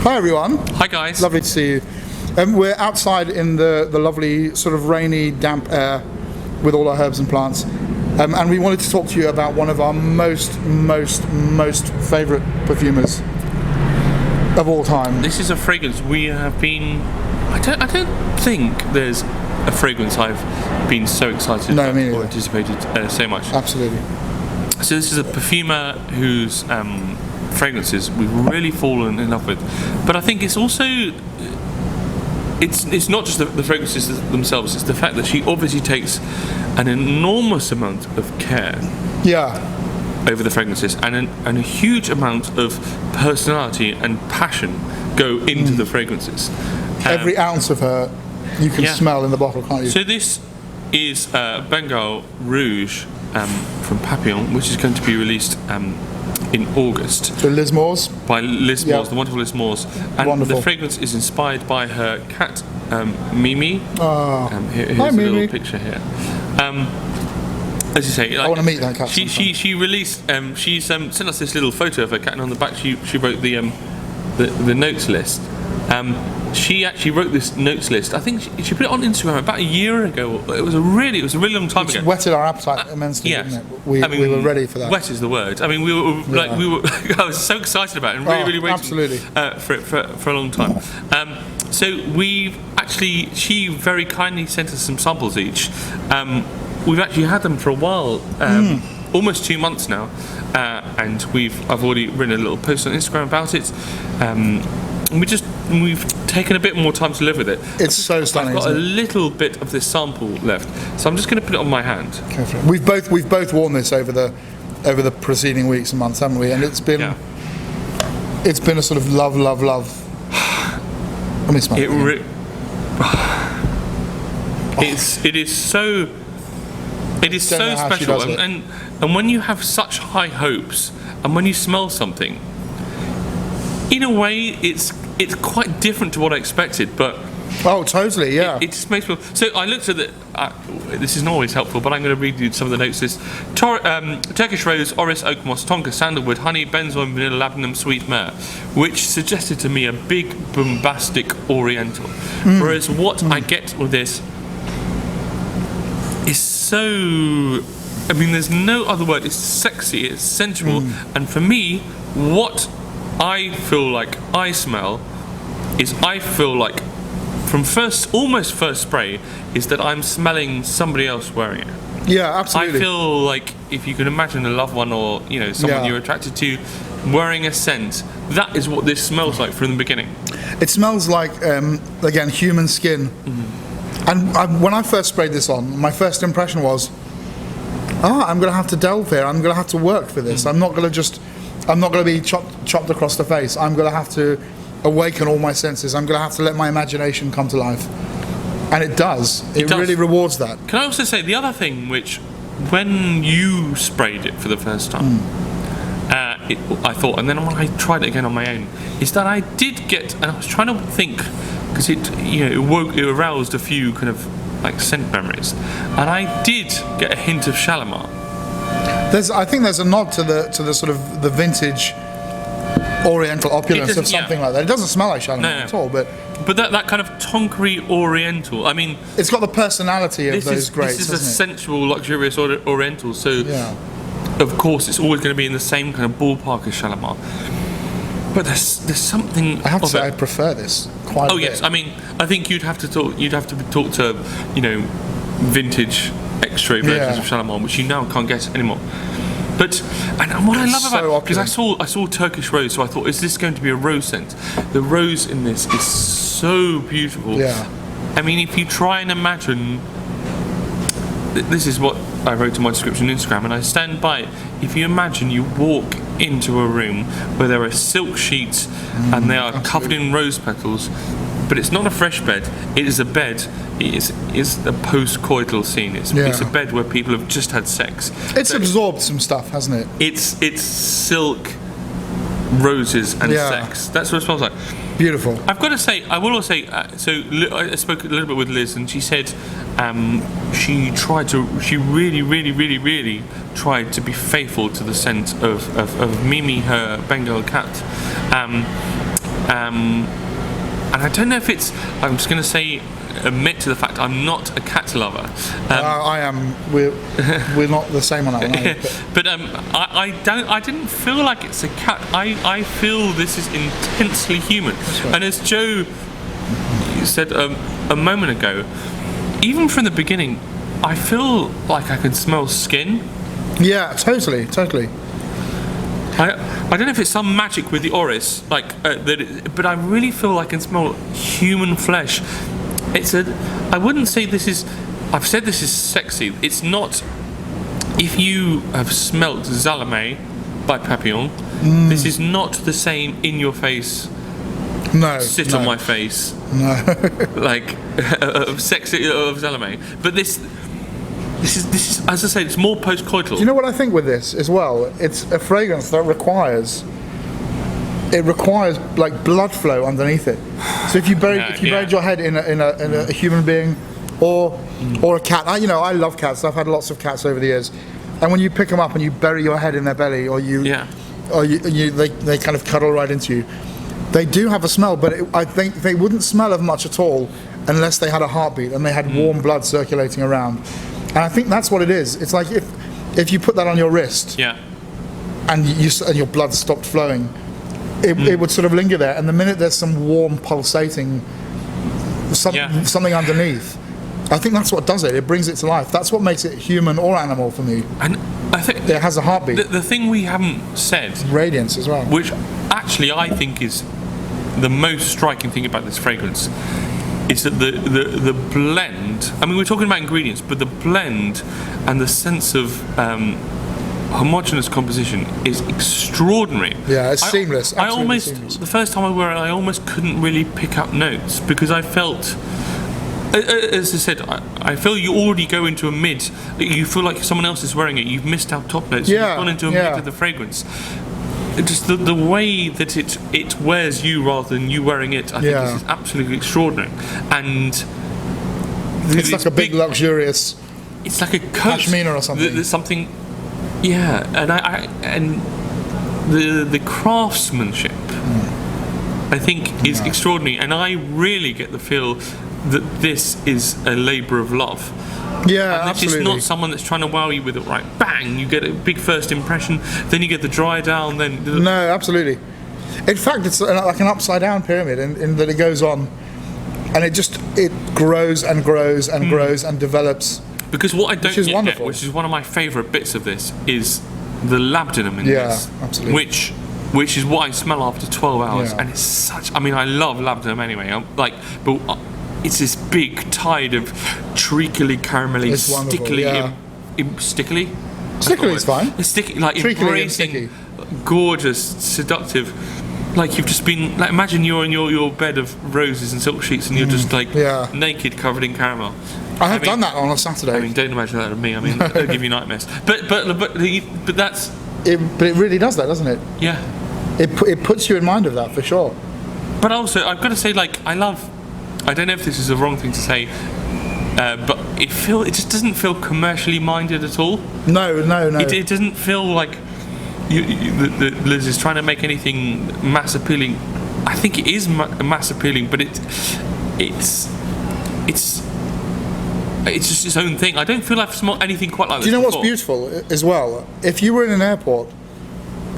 Hi everyone. Hi guys. Lovely to see you. We're outside in the lovely sort of rainy, damp air with all our herbs and plants. And we wanted to talk to you about one of our most favourite perfumers of all time. This is a fragrance we have been... I don't think there's a fragrance I've been so excited about or anticipated so much. Absolutely. So this is a perfumer whose fragrances we've really fallen in love with. But I think it's also... It's not just the fragrances themselves, it's the fact that she obviously takes an enormous amount of care over the fragrances and a huge amount of personality and passion go into the fragrances. Every ounce of her you can smell in the bottle, can't you? So this is Bengale Rouge from Papillon, which is going to be released in August. So Liz Moores? By Liz Moores, the wonderful Liz Moores. And wonderful. The fragrance is inspired by her cat, Mimi. Here's Hi, a Mimi. little picture here. As you say, I want to meet that cat. She released. She's sent us this little photo of her cat, and on the back she wrote the notes list. She actually wrote this notes list. I think she put it on Instagram about a year ago. It was a really long time ago. It whetted our appetite immensely, didn't it? We were ready for that. Wet is the word. I mean, we were. I was so excited about it and really waiting for it for a long time. So she very kindly sent us some samples each. We've actually had them for a while, almost 2 months now, and I've already written a little post on Instagram about it. We've taken a bit more time to live with it. It's so stunning. I've got a little bit of this sample left, so I'm just going to put it on my hand. We've both worn this over the preceding weeks and months, haven't we? And it's been a sort of love. Let me smell it. It is so special, and when you have such high hopes, and when you smell something, in a way, it's quite different to what I expected, but totally, yeah. It just makes me. So I looked at it. This isn't always helpful, but I'm going to read you some of the notes. This Turkish rose, orris, oak moss, tonka, sandalwood, honey, benzoin, vanilla, labdanum, sweet myrrh, which suggested to me a big bombastic Oriental. Whereas what I get with this is so. I mean, there's no other word. It's sexy. It's sensual, and for me, what I feel like I smell is from almost first spray is that I'm smelling somebody else wearing it. Yeah, absolutely. I feel like if you can imagine a loved one or someone you're attracted to wearing a scent, that is what this smells like from the beginning. It smells like again human skin. And when I first sprayed this on, my first impression was, I'm going to have to delve here. I'm going to have to work for this. I'm not going to be chopped across the face. I'm going to have to awaken all my senses. I'm going to have to let my imagination come to life. And it does. It really rewards that. Can I also say the other thing, which when you sprayed it for the first time, I thought, and then when I tried it again on my own, is that I did get, and I was trying to think, because it aroused a few kind of like scent memories, and I did get a hint of Shalimar. I think there's a nod to the sort of the vintage Oriental opulence of something like that. It doesn't smell like Shalimar at all, but that kind of tonkery Oriental. I mean, it's got the personality of those grapes. This is a sensual, luxurious Oriental. So, of course, it's always going to be in the same kind of ballpark as Shalimar. But there's something. I have to say, I prefer this quite a bit. Yes, I mean, I think you'd have to talk to vintage X-ray versions of Shalimar, which you now can't get anymore. But and what I love about it, because I saw Turkish rose, so I thought, is this going to be a rose scent? The rose in this is so beautiful. Yeah. I mean, if you try and imagine, this is what I wrote in my description on Instagram, and I stand by it. If you imagine you walk into a room where there are silk sheets and they are covered in rose petals, but it's not a fresh bed, it is a bed. It is a post-coital scene. It's a bed where people have just had sex. It's absorbed some stuff, hasn't it? It's silk, roses, and sex. That's what it smells like. Beautiful. I've got to say, I will also say, so I spoke a little bit with Liz, and she said she really tried to be faithful to the scent of Mimi, her Bengal cat. And I don't know if it's. I'm just going to say, admit to the fact I'm not a cat lover. I am. We're not the same on that one. Are we? But I didn't feel like it's a cat. I feel this is intensely human. Right. And as Joe said a moment ago, even from the beginning, I feel like I can smell skin. Yeah, totally. I don't know if it's some magic with the Oris, but I really feel I can smell human flesh. I wouldn't say this is. I've said this is sexy. It's not. If you have smelt Zalame by Papillon, this is not the same in your face. No. Sit on my face. No. Like of sexy of Zalame, but this is as I say, it's more post-coital. Do you know what I think with this as well? It's a fragrance that requires like blood flow underneath it. So if you buried your head in a human being or a cat, I love cats. I've had lots of cats over the years, and when you pick them up and you bury your head in their belly, or they kind of cuddle right into you, they do have a smell, but I think they wouldn't smell of much at all unless they had a heartbeat and they had warm blood circulating around. And I think that's what it is. It's like if you put that on your wrist, and your blood stopped flowing, it would sort of linger there. And the minute there's some warm pulsating something underneath, I think that's what does it. It brings it to life. That's what makes it human or animal for me. And I think it has a heartbeat. The thing we haven't said, radiance as well, which actually I think is the most striking thing about this fragrance, is that the blend. I mean, we're talking about ingredients, but the blend and the sense of homogeneous composition is extraordinary. Yeah, it's seamless. Absolutely seamless. The first time I wore it, I almost couldn't really pick up notes because I felt, as I said, I feel you already go into a mid. You feel like someone else is wearing it. You've missed out top notes. You've gone into a mid of the fragrance. Just the way that it wears you rather than you wearing it, I think this is absolutely extraordinary. And it's like a big luxurious. It's like a coat, pashmina or something. There's something, and the craftsmanship, I think, is extraordinary. And I really get the feel that this is a labour of love. Yeah, and absolutely. It's not someone that's trying to wow you with it, right? Bang! You get a big first impression, then you get the dry down, then... No, absolutely. In fact, it's like an upside down pyramid in that it goes on, and it grows and grows and grows and develops. Because what I don't get, wonderful. Which is one of my favourite bits of this, is the labdanum in this. Yeah, absolutely. Which is what I smell after 12 hours, and it's such... I mean, I love labdanum anyway, it's this big tide of treacly, caramelly, stickly, stickly. Stickly is fine. It's sticky, like embracing, gorgeous, seductive. Like you've just been. Like imagine you're in your bed of roses and silk sheets, and you're just like naked, covered in caramel. I have done that on a Saturday. I mean, don't imagine that of me. I mean, it'll give you nightmares. But that's. But it really does that, doesn't it? Yeah. It puts you in mind of that for sure. But also, I've got to say, like, I don't know if this is the wrong thing to say, but it just doesn't feel commercially minded at all. No. It doesn't feel like Liz is trying to make anything mass appealing. I think it is mass appealing, but it's just its own thing. I don't feel I've smelled anything quite like this. Do you know before. what's beautiful as well? If you were in an airport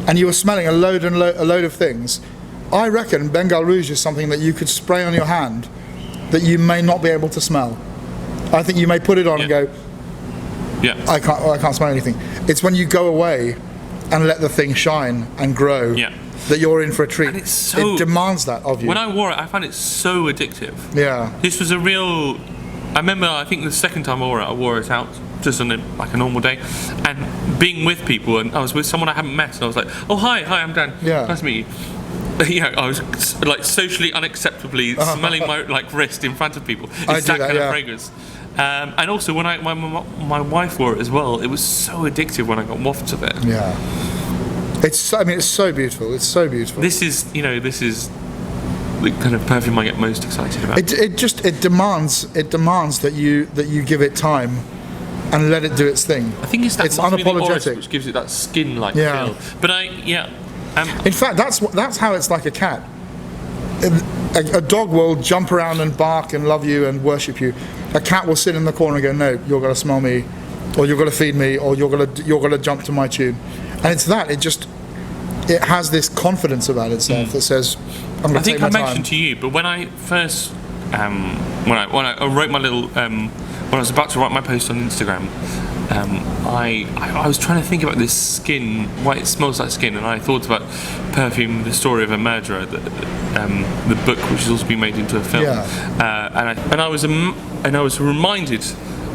and you were smelling a load of things, I reckon Bengale Rouge is something that you could spray on your hand that you may not be able to smell. I think you may put it on and go, I can't smell anything. It's when you go away and let the thing shine and grow that you're in for a treat. And it demands that of you. When I wore it, I found it so addictive. Yeah. This was a real... I remember, I think the second time I wore it out, just on a normal day, and being with people, and I was with someone I hadn't met, and I was like, oh, hi, I'm Dan. Yeah. Nice to meet you. I was like socially unacceptably smelling my wrist in front of people. It's that kind of fragrance. And also when my wife wore it as well, it was so addictive when I got wafts of it. Yeah. It's so beautiful. It's so beautiful. This is the kind of perfume I get most excited about. It demands that you give it time and let it do its thing. I think it's unapologetic, which gives it that skin-like feel. But in fact, that's how it's like a cat. a dog will jump around and bark and love you and worship you. A cat will sit in the corner and go, no, you're going to smell me, or you're going to feed me, or you're going to jump to my tune. And it's that. It has this confidence about itself that says, I'm going to take my time. I think I mentioned to you, but when I first, when I wrote my little, when I was about to write my post on Instagram, I was trying to think about this skin, why it smells like skin, and I thought about Perfume, the story of a murderer, the book, which has also been made into a film. Yeah. And I was reminded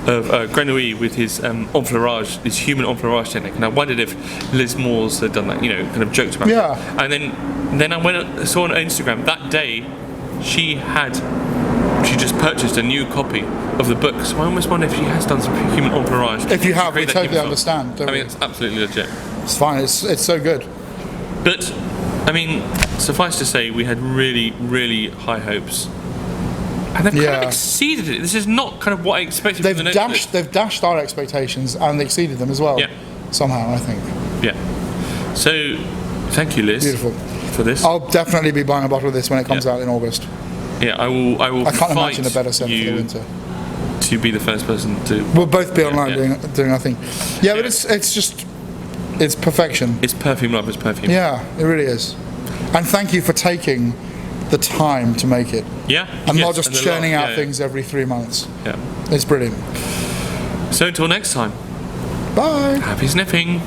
of Grenouille with his enfleurage, his human enfleurage technique. And I wondered if Liz Moore's had done that, kind of joked about it. And then I saw on Instagram that day she just purchased a new copy of the book. So I almost wonder if she has done some human enfleurage. If you have, we totally understand. I mean, it's absolutely legit. It's fine. It's so good. But I mean, suffice to say, we had really, really high hopes. And they've kind of exceeded it. This is not kind of what I expected from the next book. They've dashed our expectations and exceeded them as well. Yeah. Somehow, I think. Yeah. So, thank you, Liz. Beautiful. For this. I'll definitely be buying a bottle of this when it comes out in August. Yeah, I will. I can't imagine a better scent for the winter. To be the first person to. We'll both be online doing our thing. Yeah, but it's perfection. It's perfume love. It's perfume. Yeah, it really is. And thank you for taking the time to make it. Yeah. And not just churning out things every 3 months. Yeah. It's brilliant. So until next time. Bye. Happy sniffing.